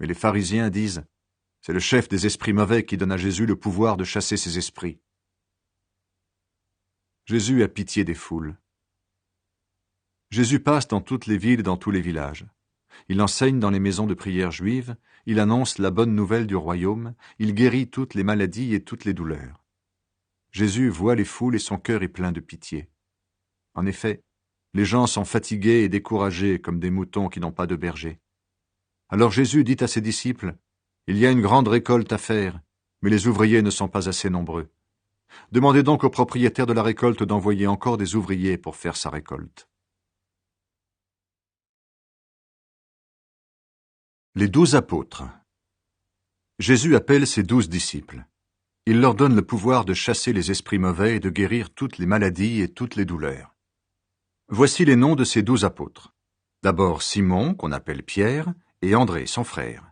Mais les pharisiens disent « C'est le chef des esprits mauvais qui donne à Jésus le pouvoir de chasser ces esprits. » Jésus a pitié des foules. Jésus passe dans toutes les villes et dans tous les villages. Il enseigne dans les maisons de prière juives, il annonce la bonne nouvelle du royaume, il guérit toutes les maladies et toutes les douleurs. Jésus voit les foules et son cœur est plein de pitié. En effet, les gens sont fatigués et découragés comme des moutons qui n'ont pas de berger. Alors Jésus dit à ses disciples, « Il y a une grande récolte à faire, mais les ouvriers ne sont pas assez nombreux. Demandez donc au propriétaire de la récolte d'envoyer encore des ouvriers pour faire sa récolte. » Les 12 apôtres. Jésus appelle ses 12 disciples. Il leur donne le pouvoir de chasser les esprits mauvais et de guérir toutes les maladies et toutes les douleurs. Voici les noms de ces 12 apôtres. D'abord Simon, qu'on appelle Pierre, et André, son frère.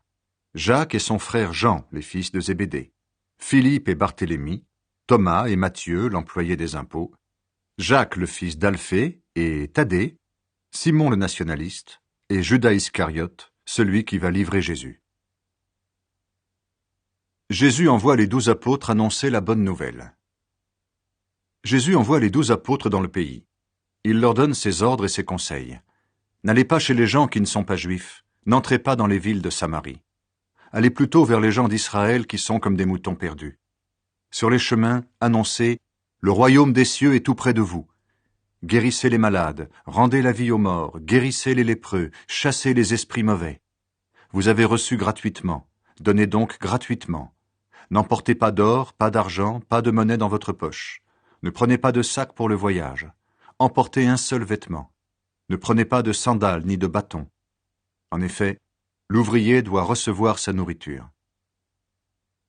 Jacques et son frère Jean, les fils de Zébédée. Philippe et Barthélemy. Thomas et Matthieu, l'employé des impôts. Jacques, le fils d'Alphée, et Thaddée. Simon le nationaliste, et Judas Iscariote, celui qui va livrer Jésus. Jésus envoie les 12 apôtres annoncer la bonne nouvelle. Jésus envoie les 12 apôtres dans le pays. Il leur donne ses ordres et ses conseils. N'allez pas chez les gens qui ne sont pas juifs, n'entrez pas dans les villes de Samarie. Allez plutôt vers les gens d'Israël qui sont comme des moutons perdus. Sur les chemins, annoncez « Le royaume des cieux est tout près de vous. Guérissez les malades, rendez la vie aux morts, guérissez les lépreux, chassez les esprits mauvais. Vous avez reçu gratuitement, donnez donc gratuitement. N'emportez pas d'or, pas d'argent, pas de monnaie dans votre poche. Ne prenez pas de sac pour le voyage. Emportez un seul vêtement. Ne prenez pas de sandales ni de bâton. En effet, l'ouvrier doit recevoir sa nourriture.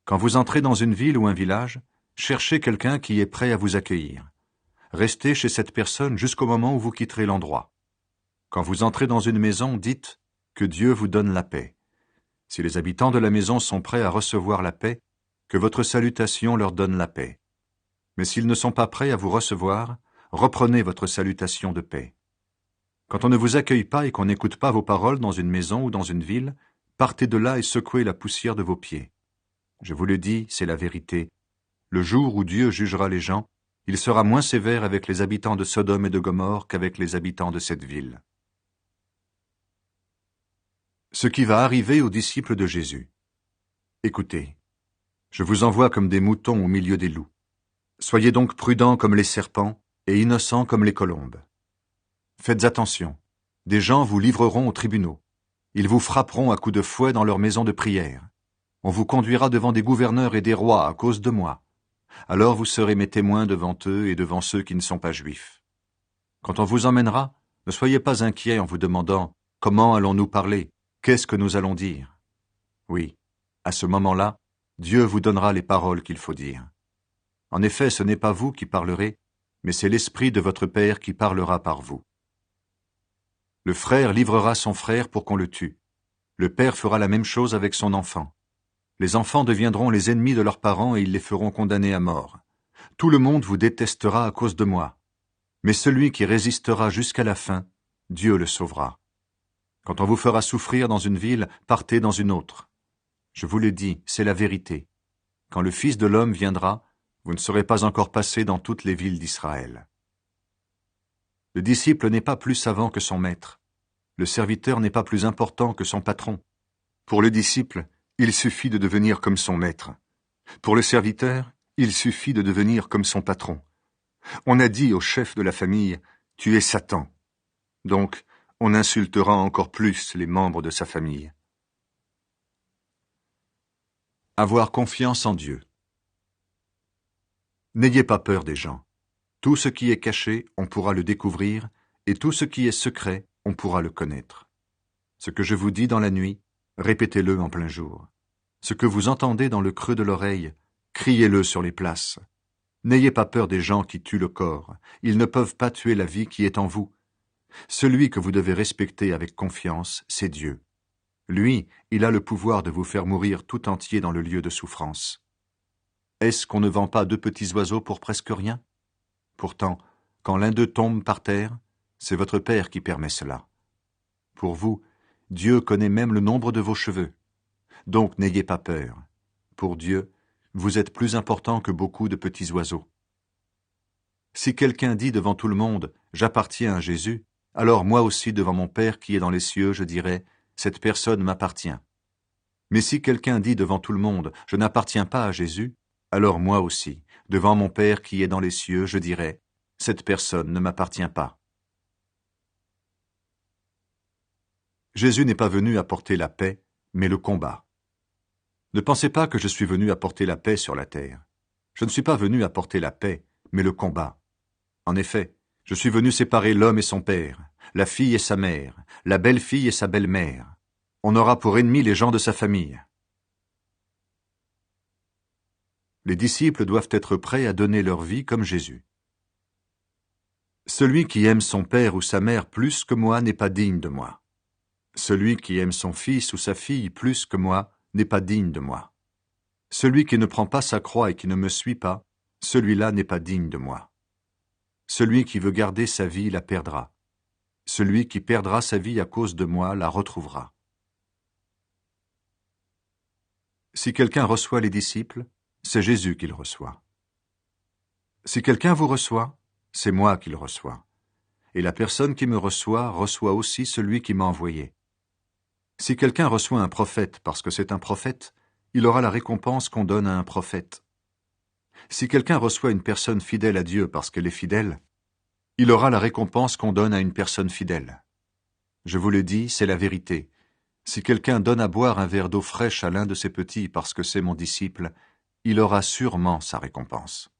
Quand vous entrez dans une ville ou un village, cherchez quelqu'un qui est prêt à vous accueillir. Restez chez cette personne jusqu'au moment où vous quitterez l'endroit. Quand vous entrez dans une maison, dites que Dieu vous donne la paix. Si les habitants de la maison sont prêts à recevoir la paix, que votre salutation leur donne la paix. Mais s'ils ne sont pas prêts à vous recevoir, reprenez votre salutation de paix. Quand on ne vous accueille pas et qu'on n'écoute pas vos paroles dans une maison ou dans une ville, partez de là et secouez la poussière de vos pieds. Je vous le dis, c'est la vérité. Le jour où Dieu jugera les gens, il sera moins sévère avec les habitants de Sodome et de Gomorrhe qu'avec les habitants de cette ville. Ce qui va arriver aux disciples de Jésus. Écoutez, je vous envoie comme des moutons au milieu des loups. Soyez donc prudents comme les serpents et innocents comme les colombes. Faites attention, des gens vous livreront aux tribunaux. Ils vous frapperont à coups de fouet dans leur maison de prière. On vous conduira devant des gouverneurs et des rois à cause de moi. Alors vous serez mes témoins devant eux et devant ceux qui ne sont pas juifs. Quand on vous emmènera, ne soyez pas inquiets en vous demandant « Comment allons-nous parler ? Qu'est-ce que nous allons dire ?» Oui, à ce moment-là, Dieu vous donnera les paroles qu'il faut dire. En effet, ce n'est pas vous qui parlerez, mais c'est l'Esprit de votre Père qui parlera par vous. Le frère livrera son frère pour qu'on le tue. Le père fera la même chose avec son enfant. Les enfants deviendront les ennemis de leurs parents et ils les feront condamner à mort. Tout le monde vous détestera à cause de moi. Mais celui qui résistera jusqu'à la fin, Dieu le sauvera. Quand on vous fera souffrir dans une ville, partez dans une autre. Je vous le dis, c'est la vérité. Quand le Fils de l'homme viendra, vous ne serez pas encore passé dans toutes les villes d'Israël. Le disciple n'est pas plus savant que son maître. Le serviteur n'est pas plus important que son patron. Pour le disciple, il suffit de devenir comme son maître. Pour le serviteur, il suffit de devenir comme son patron. On a dit au chef de la famille, « Tu es Satan ». Donc, on insultera encore plus les membres de sa famille. Avoir confiance en Dieu. N'ayez pas peur des gens. Tout ce qui est caché, on pourra le découvrir, et tout ce qui est secret, on pourra le connaître. Ce que je vous dis dans la nuit, répétez-le en plein jour. Ce que vous entendez dans le creux de l'oreille, criez-le sur les places. N'ayez pas peur des gens qui tuent le corps, ils ne peuvent pas tuer la vie qui est en vous. Celui que vous devez respecter avec confiance, c'est Dieu. Lui, il a le pouvoir de vous faire mourir tout entier dans le lieu de souffrance. Est-ce qu'on ne vend pas 2 petits oiseaux pour presque rien ? Pourtant, quand l'un d'eux tombe par terre, c'est votre Père qui permet cela. Pour vous, Dieu connaît même le nombre de vos cheveux. Donc n'ayez pas peur. Pour Dieu, vous êtes plus important que beaucoup de petits oiseaux. Si quelqu'un dit devant tout le monde « J'appartiens à Jésus », alors moi aussi devant mon Père qui est dans les cieux, je dirai « Cette personne m'appartient ». Mais si quelqu'un dit devant tout le monde « Je n'appartiens pas à Jésus », alors moi aussi, devant mon Père qui est dans les cieux, je dirai « Cette personne ne m'appartient pas ». Jésus n'est pas venu apporter la paix, mais le combat. Ne pensez pas que je suis venu apporter la paix sur la terre. Je ne suis pas venu apporter la paix, mais le combat. En effet, je suis venu séparer l'homme et son père, la fille et sa mère, la belle-fille et sa belle-mère. On aura pour ennemis les gens de sa famille. Les disciples doivent être prêts à donner leur vie comme Jésus. Celui qui aime son père ou sa mère plus que moi n'est pas digne de moi. Celui qui aime son fils ou sa fille plus que moi n'est pas digne de moi. Celui qui ne prend pas sa croix et qui ne me suit pas, celui-là n'est pas digne de moi. Celui qui veut garder sa vie la perdra. Celui qui perdra sa vie à cause de moi la retrouvera. Si quelqu'un reçoit les disciples, c'est Jésus qu'il reçoit. Si quelqu'un vous reçoit, c'est moi qu'il reçoit. Et la personne qui me reçoit aussi celui qui m'a envoyé. Si quelqu'un reçoit un prophète parce que c'est un prophète, il aura la récompense qu'on donne à un prophète. Si quelqu'un reçoit une personne fidèle à Dieu parce qu'elle est fidèle, il aura la récompense qu'on donne à une personne fidèle. Je vous le dis, c'est la vérité. Si quelqu'un donne à boire un verre d'eau fraîche à l'un de ses petits parce que c'est mon disciple, il aura sûrement sa récompense.